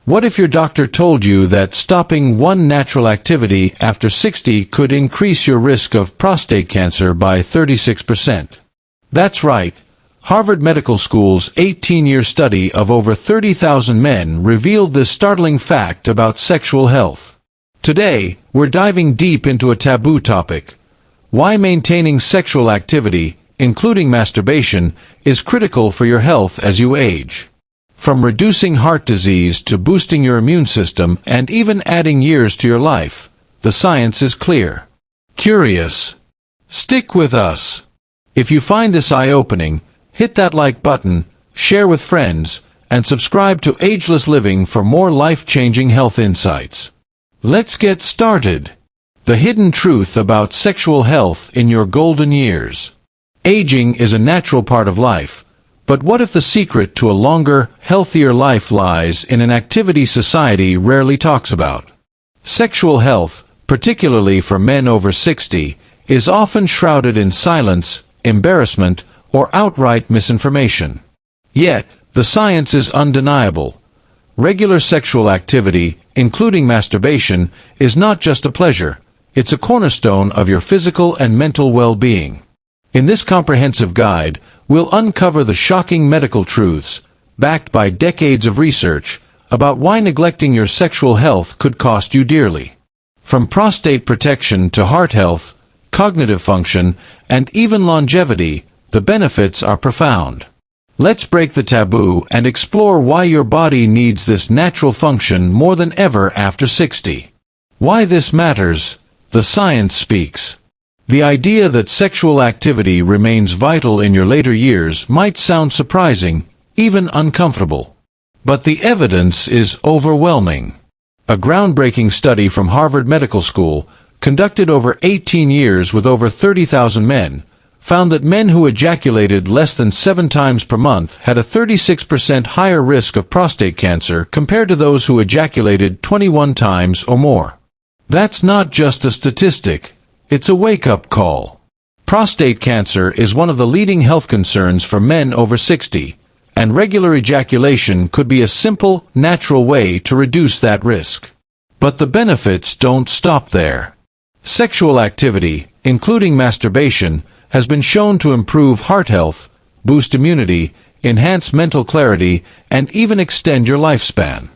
What if your doctor told you that stopping one natural activity after 60 could increase your risk of prostate cancer by 36%? That's right. Harvard Medical School's 18-year study of over 30,000 men revealed this startling fact about sexual health. Today, we're diving deep into a taboo topic: why maintaining sexual activity, including masturbation, is critical for your health as you age. From reducing heart disease to boosting your immune system and even adding years to your life, the science is clear. Curious? Stick with us. If you find this eye-opening, hit that like button, share with friends, and subscribe to Ageless Living for more life-changing health insights. Let's get started. The hidden truth about sexual health in your golden years. Aging is a natural part of life, but what if the secret to a longer, healthier life lies in an activity society rarely talks about? Sexual health, particularly for men over 60, is often shrouded in silence, embarrassment, or outright misinformation. Yet, the science is undeniable. Regular sexual activity, including masturbation, is not just a pleasure, it's a cornerstone of your physical and mental well-being. In this comprehensive guide, we'll uncover the shocking medical truths, backed by decades of research, about why neglecting your sexual health could cost you dearly. From prostate protection to heart health, cognitive function, and even longevity, the benefits are profound. Let's break the taboo and explore why your body needs this natural function more than ever after 60. Why this matters, the science speaks. The idea that sexual activity remains vital in your later years might sound surprising, even uncomfortable. But the evidence is overwhelming. A groundbreaking study from Harvard Medical School, conducted over 18 years with over 30,000 men, found that men who ejaculated less than 7 times per month had a 36% higher risk of prostate cancer compared to those who ejaculated 21 times or more. That's not just a statistic. It's a wake-up call. Prostate cancer is one of the leading health concerns for men over 60, and regular ejaculation could be a simple, natural way to reduce that risk. But the benefits don't stop there. Sexual activity, including masturbation, has been shown to improve heart health, boost immunity, enhance mental clarity, and even extend your lifespan.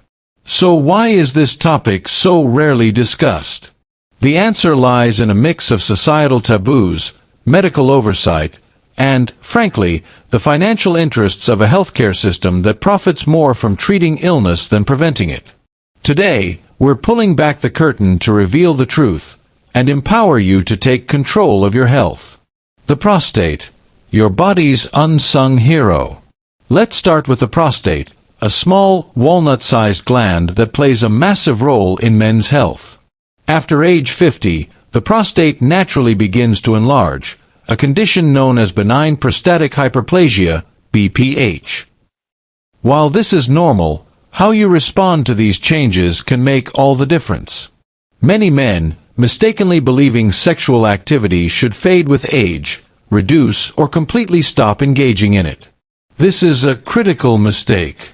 So why is this topic so rarely discussed? The answer lies in a mix of societal taboos, medical oversight, and, frankly, the financial interests of a healthcare system that profits more from treating illness than preventing it. Today, we're pulling back the curtain to reveal the truth and empower you to take control of your health. The prostate, your body's unsung hero. Let's start with the prostate, a small, walnut-sized gland that plays a massive role in men's health. After age 50, the prostate naturally begins to enlarge, a condition known as benign prostatic hyperplasia, BPH. While this is normal, how you respond to these changes can make all the difference. Many men, mistakenly believing sexual activity should fade with age, reduce, or completely stop engaging in it. This is a critical mistake.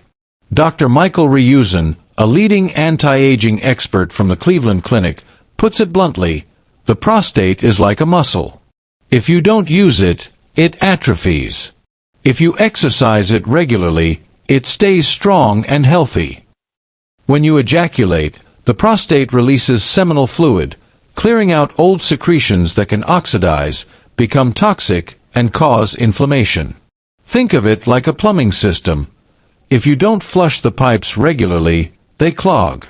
Dr. Michael Reusen, a leading anti-aging expert from the Cleveland Clinic, puts it bluntly: the prostate is like a muscle. If you don't use it, it atrophies. If you exercise it regularly, it stays strong and healthy. When you ejaculate, the prostate releases seminal fluid, clearing out old secretions that can oxidize, become toxic, and cause inflammation. Think of it like a plumbing system. If you don't flush the pipes regularly, they clog.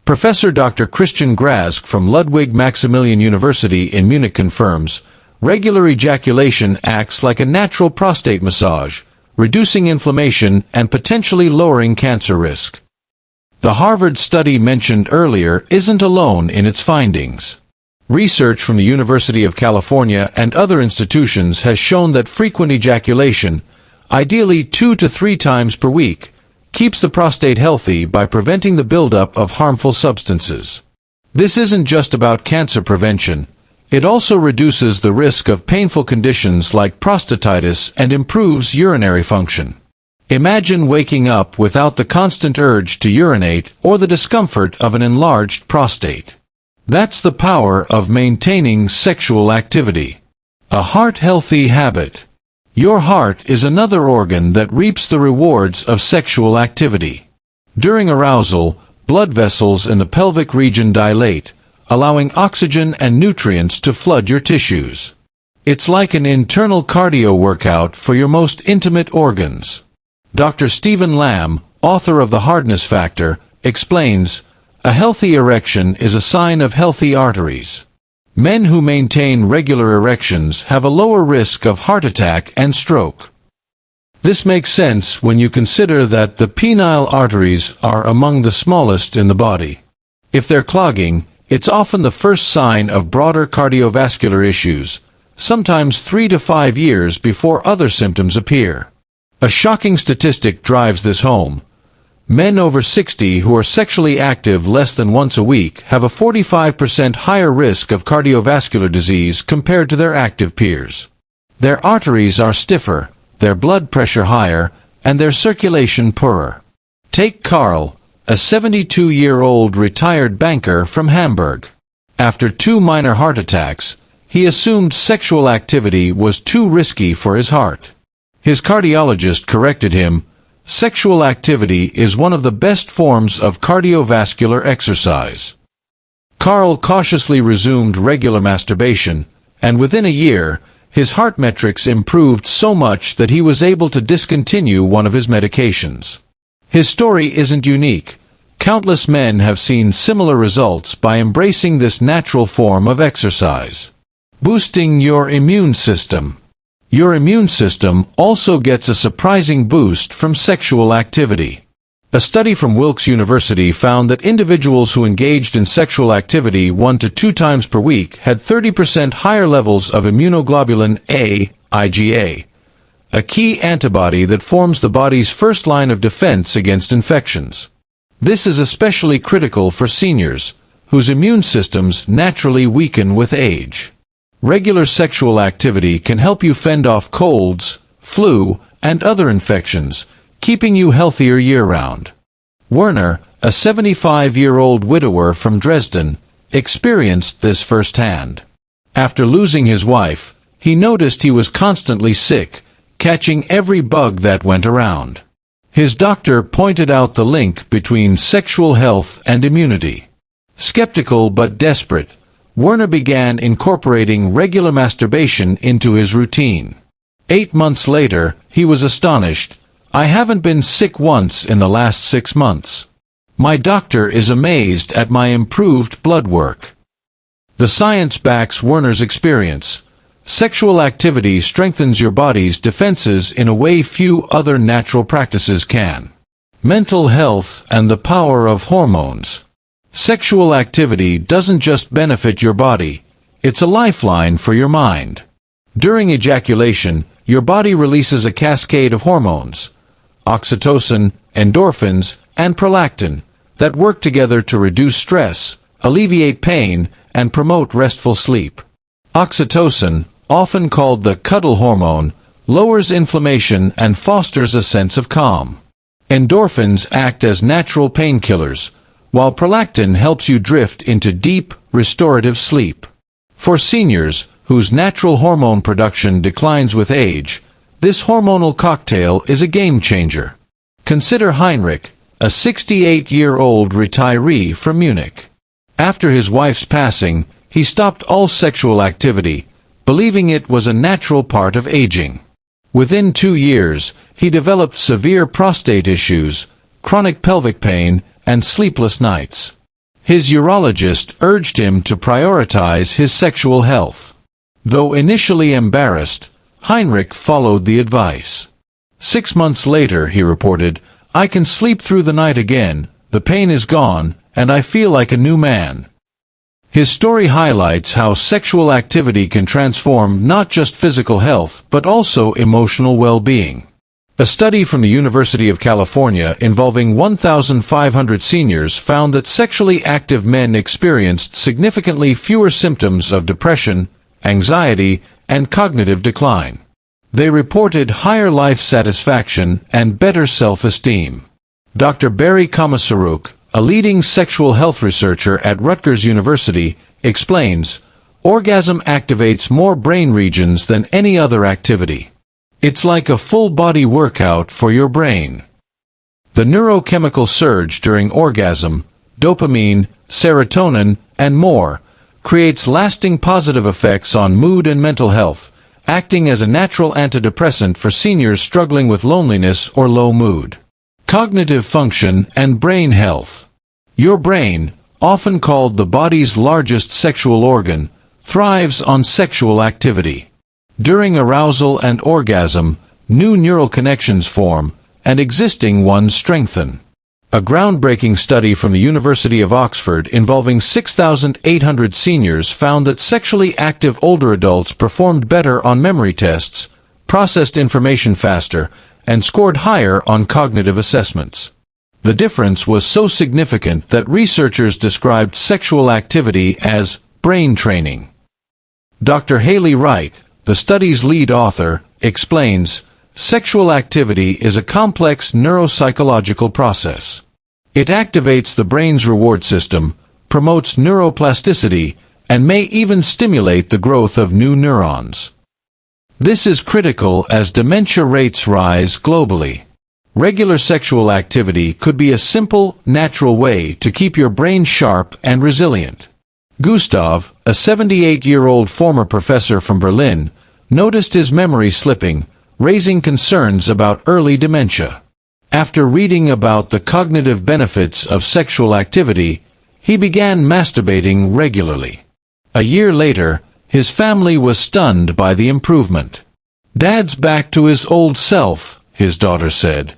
Professor Dr. Christian Grask from Ludwig Maximilian University in Munich confirms, regular ejaculation acts like a natural prostate massage, reducing inflammation and potentially lowering cancer risk. The Harvard study mentioned earlier isn't alone in its findings. Research from the University of California and other institutions has shown that frequent ejaculation, ideally 2 to 3 times per week, keeps the prostate healthy by preventing the buildup of harmful substances. This isn't just about cancer prevention. It also reduces the risk of painful conditions like prostatitis and improves urinary function. Imagine waking up without the constant urge to urinate or the discomfort of an enlarged prostate. That's the power of maintaining sexual activity. A heart-healthy habit. Your heart is another organ that reaps the rewards of sexual activity. During arousal, blood vessels in the pelvic region dilate, allowing oxygen and nutrients to flood your tissues. It's like an internal cardio workout for your most intimate organs. Dr. Stephen Lamb, author of The Hardness Factor, explains, "A healthy erection is a sign of healthy arteries. Men who maintain regular erections have a lower risk of heart attack and stroke." This makes sense when you consider that the penile arteries are among the smallest in the body. If they're clogging, it's often the first sign of broader cardiovascular issues, sometimes 3 to 5 years before other symptoms appear. A shocking statistic drives this home. Men over 60 who are sexually active less than once a week have a 45% higher risk of cardiovascular disease compared to their active peers. Their arteries are stiffer, their blood pressure higher, and their circulation poorer. Take Carl, a 72-year-old retired banker from Hamburg. After 2 minor heart attacks, he assumed sexual activity was too risky for his heart. His cardiologist corrected him, "Sexual activity is one of the best forms of cardiovascular exercise." Carl cautiously resumed regular masturbation, and within a year, his heart metrics improved so much that he was able to discontinue one of his medications. His story isn't unique. Countless men have seen similar results by embracing this natural form of exercise. Boosting your immune system. Your immune system also gets a surprising boost from sexual activity. A study from Wilkes University found that individuals who engaged in sexual activity 1 to 2 times per week had 30% higher levels of immunoglobulin A, IgA, a key antibody that forms the body's first line of defense against infections. This is especially critical for seniors, whose immune systems naturally weaken with age. Regular sexual activity can help you fend off colds, flu, and other infections, keeping you healthier year-round. Werner, a 75-year-old widower from Dresden, experienced this firsthand. After losing his wife, he noticed he was constantly sick, catching every bug that went around. His doctor pointed out the link between sexual health and immunity. Skeptical but desperate, Werner began incorporating regular masturbation into his routine. 8 months later, he was astonished. "I haven't been sick once in the last 6 months. My doctor is amazed at my improved blood work." The science backs Werner's experience. Sexual activity strengthens your body's defenses in a way few other natural practices can. Mental health and the power of hormones. Sexual activity doesn't just benefit your body, it's a lifeline for your mind. During ejaculation, your body releases a cascade of hormones, oxytocin, endorphins, and prolactin, that work together to reduce stress, alleviate pain, and promote restful sleep. Oxytocin, often called the cuddle hormone, lowers inflammation and fosters a sense of calm. Endorphins act as natural painkillers, while prolactin helps you drift into deep, restorative sleep. For seniors, whose natural hormone production declines with age, this hormonal cocktail is a game-changer. Consider Heinrich, a 68-year-old retiree from Munich. After his wife's passing, he stopped all sexual activity, believing it was a natural part of aging. Within 2 years, he developed severe prostate issues, chronic pelvic pain, and sleepless nights. His urologist urged him to prioritize his sexual health. Though initially embarrassed, Heinrich followed the advice. 6 months later, he reported, "I can sleep through the night again, the pain is gone, and I feel like a new man." His story highlights how sexual activity can transform not just physical health, but also emotional well-being. A study from the University of California involving 1,500 seniors found that sexually active men experienced significantly fewer symptoms of depression, anxiety, and cognitive decline. They reported higher life satisfaction and better self-esteem. Dr. Barry Komisaruk, a leading sexual health researcher at Rutgers University, explains, orgasm activates more brain regions than any other activity. It's like a full-body workout for your brain. The neurochemical surge during orgasm, dopamine, serotonin, and more, creates lasting positive effects on mood and mental health, acting as a natural antidepressant for seniors struggling with loneliness or low mood. Cognitive function and brain health. Your brain, often called the body's largest sexual organ, thrives on sexual activity. During arousal and orgasm, new neural connections form, and existing ones strengthen. A groundbreaking study from the University of Oxford involving 6,800 seniors found that sexually active older adults performed better on memory tests, processed information faster, and scored higher on cognitive assessments. The difference was so significant that researchers described sexual activity as brain training. Dr. Haley Wright, the study's lead author, explains, sexual activity is a complex neuropsychological process. It activates the brain's reward system, promotes neuroplasticity, and may even stimulate the growth of new neurons. This is critical as dementia rates rise globally. Regular sexual activity could be a simple, natural way to keep your brain sharp and resilient. Gustav, a 78-year-old former professor from Berlin, noticed his memory slipping, raising concerns about early dementia. After reading about the cognitive benefits of sexual activity, he began masturbating regularly. A year later, his family was stunned by the improvement. "Dad's back to his old self," his daughter said.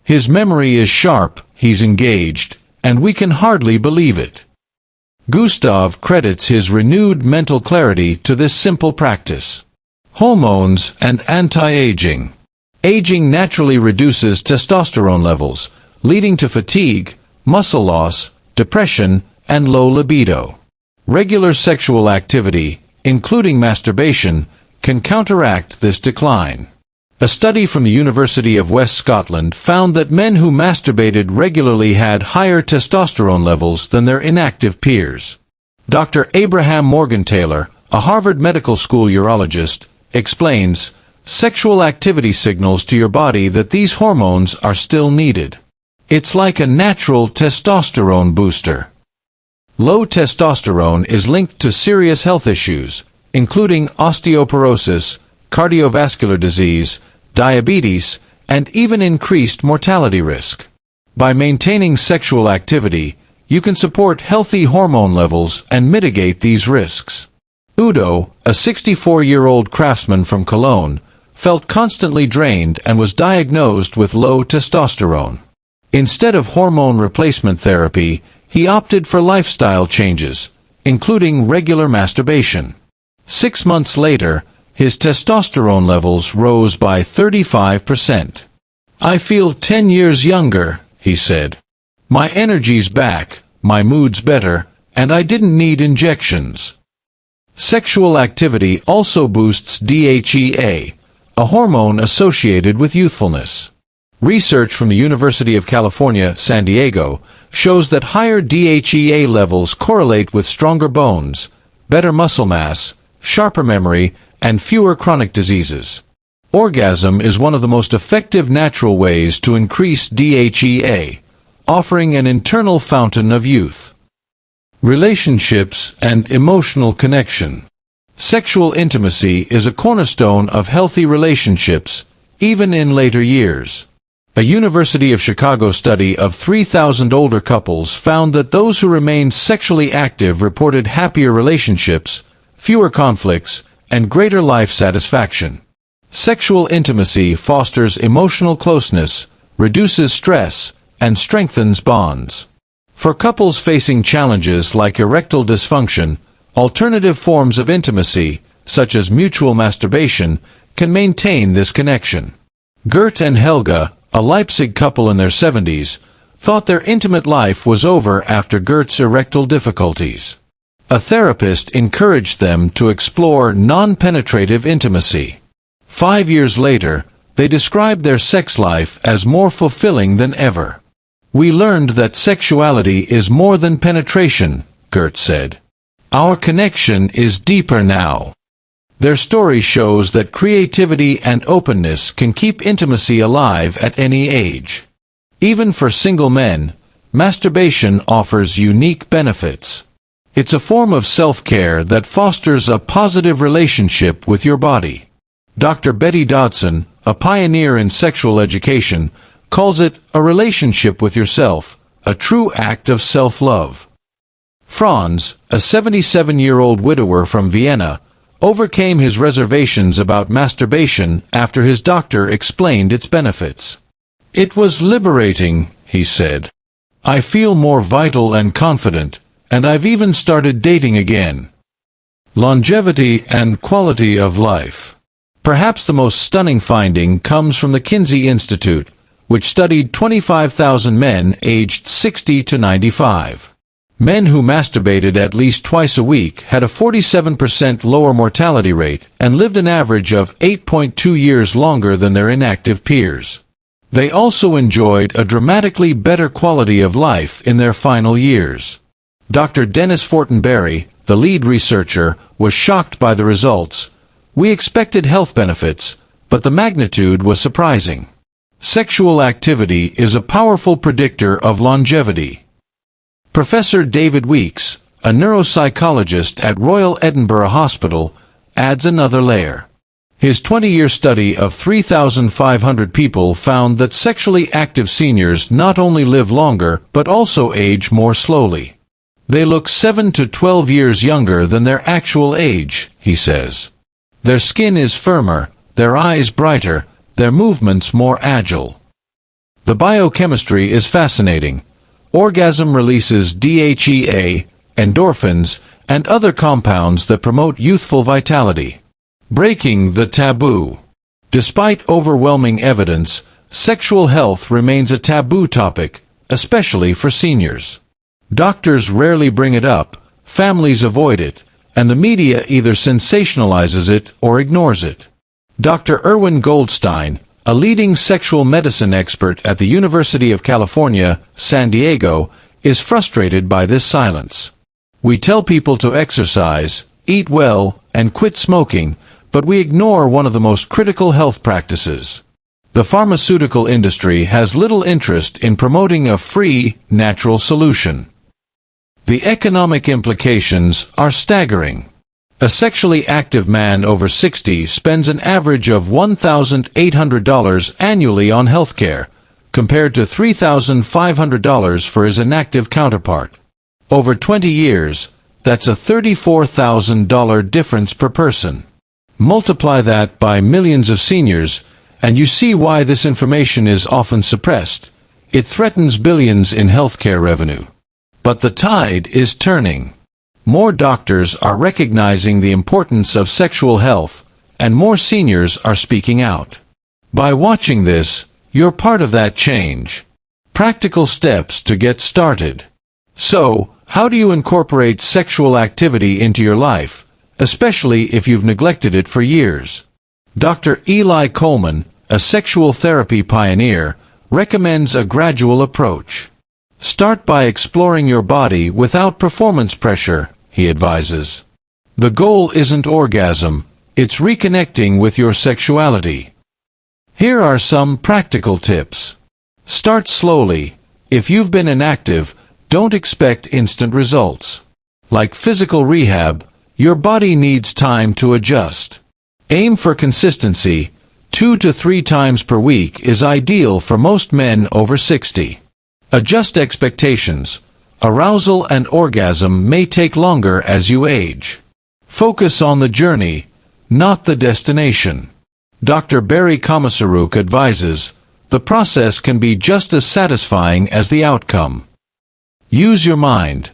"His memory is sharp, he's engaged, and we can hardly believe it." Gustav credits his renewed mental clarity to this simple practice. Hormones and anti-aging. Aging naturally reduces testosterone levels, leading to fatigue, muscle loss, depression, and low libido. Regular sexual activity, including masturbation, can counteract this decline. A study from the University of West Scotland found that men who masturbated regularly had higher testosterone levels than their inactive peers. Dr. Abraham Morgentaler, a Harvard Medical School urologist, explains, sexual activity signals to your body that these hormones are still needed. It's like a natural testosterone booster. Low testosterone is linked to serious health issues, including osteoporosis, cardiovascular disease, diabetes, and even increased mortality risk. By maintaining sexual activity, you can support healthy hormone levels and mitigate these risks. Udo, a 64-year-old craftsman from Cologne, felt constantly drained and was diagnosed with low testosterone. Instead of hormone replacement therapy, he opted for lifestyle changes, including regular masturbation. 6 months later, his testosterone levels rose by 35%. "I feel 10 years younger," he said. "My energy's back, my mood's better, and I didn't need injections." Sexual activity also boosts DHEA, a hormone associated with youthfulness. Research from the University of California, San Diego, shows that higher DHEA levels correlate with stronger bones, better muscle mass, sharper memory, and fewer chronic diseases. Orgasm is one of the most effective natural ways to increase DHEA, offering an internal fountain of youth. Relationships and emotional connection. Sexual intimacy is a cornerstone of healthy relationships, even in later years. A University of Chicago study of 3,000 older couples found that those who remained sexually active reported happier relationships, fewer conflicts, and greater life satisfaction. Sexual intimacy fosters emotional closeness, reduces stress, and strengthens bonds. For couples facing challenges like erectile dysfunction, alternative forms of intimacy, such as mutual masturbation, can maintain this connection. Gert and Helga, a Leipzig couple in their 70s, thought their intimate life was over after Gert's erectile difficulties. A therapist encouraged them to explore non-penetrative intimacy. 5 years later, they described their sex life as more fulfilling than ever. "We learned that sexuality is more than penetration," Gert said. "Our connection is deeper now." Their story shows that creativity and openness can keep intimacy alive at any age. Even for single men, masturbation offers unique benefits. It's a form of self-care that fosters a positive relationship with your body. Dr. Betty Dodson, a pioneer in sexual education, calls it a relationship with yourself, a true act of self-love. Franz, a 77-year-old widower from Vienna, overcame his reservations about masturbation after his doctor explained its benefits. "It was liberating," he said. "I feel more vital and confident, and I've even started dating again." Longevity and quality of life. Perhaps the most stunning finding comes from the Kinsey Institute, which studied 25,000 men aged 60 to 95. Men who masturbated at least twice a week had a 47% lower mortality rate and lived an average of 8.2 years longer than their inactive peers. They also enjoyed a dramatically better quality of life in their final years. Dr. Dennis Fortenberry, the lead researcher, was shocked by the results. "We expected health benefits, but the magnitude was surprising. Sexual activity is a powerful predictor of longevity." Professor David Weeks, a neuropsychologist at Royal Edinburgh Hospital, adds another layer. His 20-year study of 3,500 people found that sexually active seniors not only live longer but also age more slowly. "They look 7 to 12 years younger than their actual age," he says. "Their skin is firmer, their eyes brighter, their movements more agile." The biochemistry is fascinating. Orgasm releases DHEA, endorphins, and other compounds that promote youthful vitality. Breaking the taboo. Despite overwhelming evidence, sexual health remains a taboo topic, especially for seniors. Doctors rarely bring it up, families avoid it, and the media either sensationalizes it or ignores it. Dr. Irwin Goldstein, a leading sexual medicine expert at the University of California, San Diego, is frustrated by this silence. "We tell people to exercise, eat well, and quit smoking, but we ignore one of the most critical health practices." The pharmaceutical industry has little interest in promoting a free, natural solution. The economic implications are staggering. A sexually active man over 60 spends an average of $1,800 annually on healthcare, compared to $3,500 for his inactive counterpart. Over 20 years, that's a $34,000 difference per person. Multiply that by millions of seniors, and you see why this information is often suppressed. It threatens billions in healthcare revenue. But the tide is turning. More doctors are recognizing the importance of sexual health, and more seniors are speaking out. By watching this, you're part of that change. Practical steps to get started. So, how do you incorporate sexual activity into your life, especially if you've neglected it for years? Dr. Eli Coleman, a sexual therapy pioneer, recommends a gradual approach. Start by exploring your body without performance pressure, he advises. The goal isn't orgasm, it's reconnecting with your sexuality. Here are some practical tips. Start slowly. If you've been inactive, don't expect instant results. Like physical rehab, your body needs time to adjust. Aim for consistency. 2 to 3 times per week is ideal for most men over 60. Adjust expectations. Arousal and orgasm may take longer as you age. Focus on the journey, not the destination. Dr. Barry Komisaruk advises, the process can be just as satisfying as the outcome. Use your mind.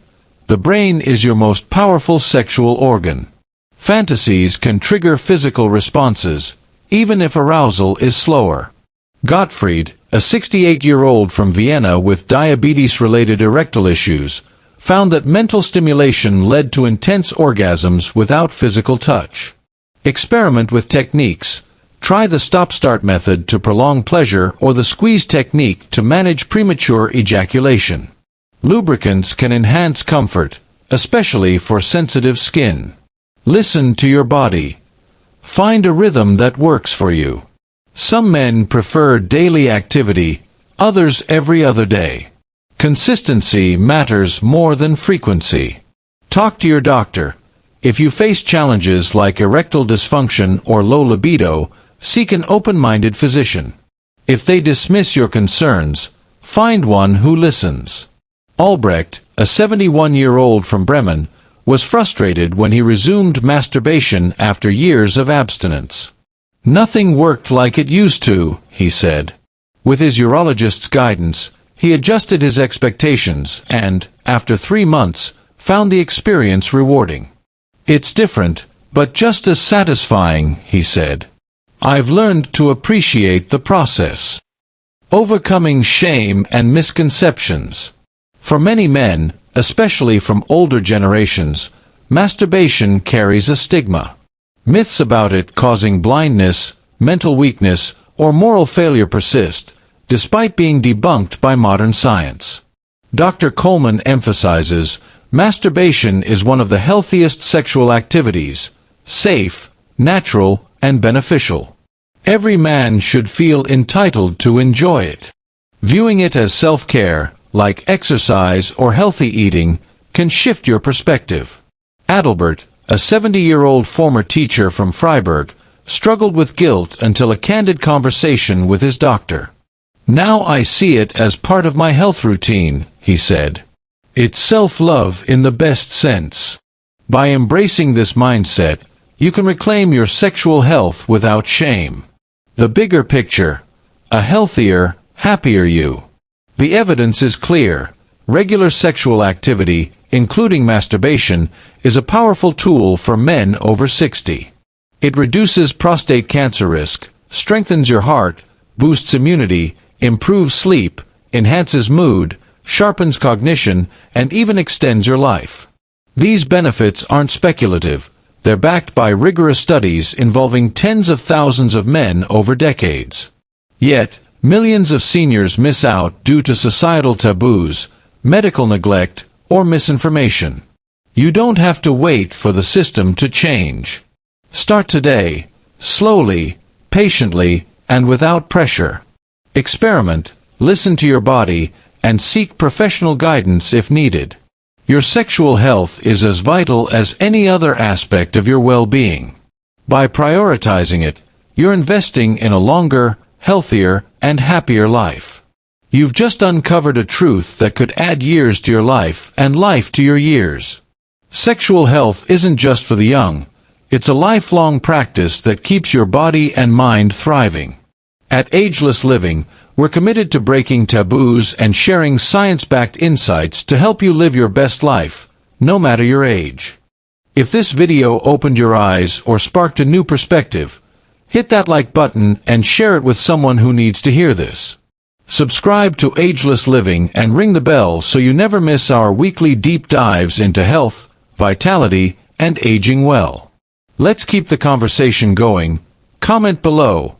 The brain is your most powerful sexual organ. Fantasies can trigger physical responses, even if arousal is slower. Gottfried, a 68-year-old from Vienna with diabetes-related erectile issues, found that mental stimulation led to intense orgasms without physical touch. Experiment with techniques. Try the stop-start method to prolong pleasure or the squeeze technique to manage premature ejaculation. Lubricants can enhance comfort, especially for sensitive skin. Listen to your body. Find a rhythm that works for you. Some men prefer daily activity, others every other day. Consistency matters more than frequency. Talk to your doctor. If you face challenges like erectile dysfunction or low libido, seek an open-minded physician. If they dismiss your concerns, find one who listens. Albrecht, a 71-year-old from Bremen, was frustrated when he resumed masturbation after years of abstinence. "Nothing worked like it used to," he said. With his urologist's guidance, he adjusted his expectations and, after 3 months, found the experience rewarding. "It's different, but just as satisfying," he said. "I've learned to appreciate the process." Overcoming shame and misconceptions. For many men, especially from older generations, masturbation carries a stigma. Myths about it causing blindness, mental weakness, or moral failure persist, despite being debunked by modern science. Dr. Coleman emphasizes, masturbation is one of the healthiest sexual activities, safe, natural, and beneficial. Every man should feel entitled to enjoy it. Viewing it as self-care, like exercise or healthy eating, can shift your perspective. Adalbert, a 70-year-old former teacher from Freiburg, struggled with guilt until a candid conversation with his doctor. "Now I see it as part of my health routine," he said. "It's self-love in the best sense." By embracing this mindset, you can reclaim your sexual health without shame. The bigger picture: a healthier, happier you. The evidence is clear. Regular sexual activity, including masturbation, is a powerful tool for men over 60. It reduces prostate cancer risk, strengthens your heart, boosts immunity, improves sleep, enhances mood, sharpens cognition, and even extends your life. These benefits aren't speculative. They're backed by rigorous studies involving tens of thousands of men over decades. Yet, millions of seniors miss out due to societal taboos, medical neglect, or misinformation. You don't have to wait for the system to change. Start today, slowly, patiently, and without pressure. Experiment, listen to your body, and seek professional guidance if needed. Your sexual health is as vital as any other aspect of your well-being. By prioritizing it, you're investing in a longer, healthier, and happier life. You've just uncovered a truth that could add years to your life and life to your years. Sexual health isn't just for the young. It's a lifelong practice that keeps your body and mind thriving. At Ageless Living, we're committed to breaking taboos and sharing science-backed insights to help you live your best life, no matter your age. If this video opened your eyes or sparked a new perspective, hit that like button and share it with someone who needs to hear this. Subscribe to Ageless Living and ring the bell so you never miss our weekly deep dives into health, vitality, and aging well. Let's keep the conversation going. Comment below.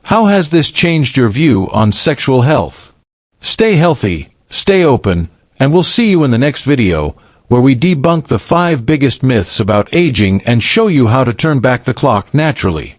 How has this changed your view on sexual health? Stay healthy, stay open, and we'll see you in the next video, where we debunk the 5 biggest myths about aging and show you how to turn back the clock naturally.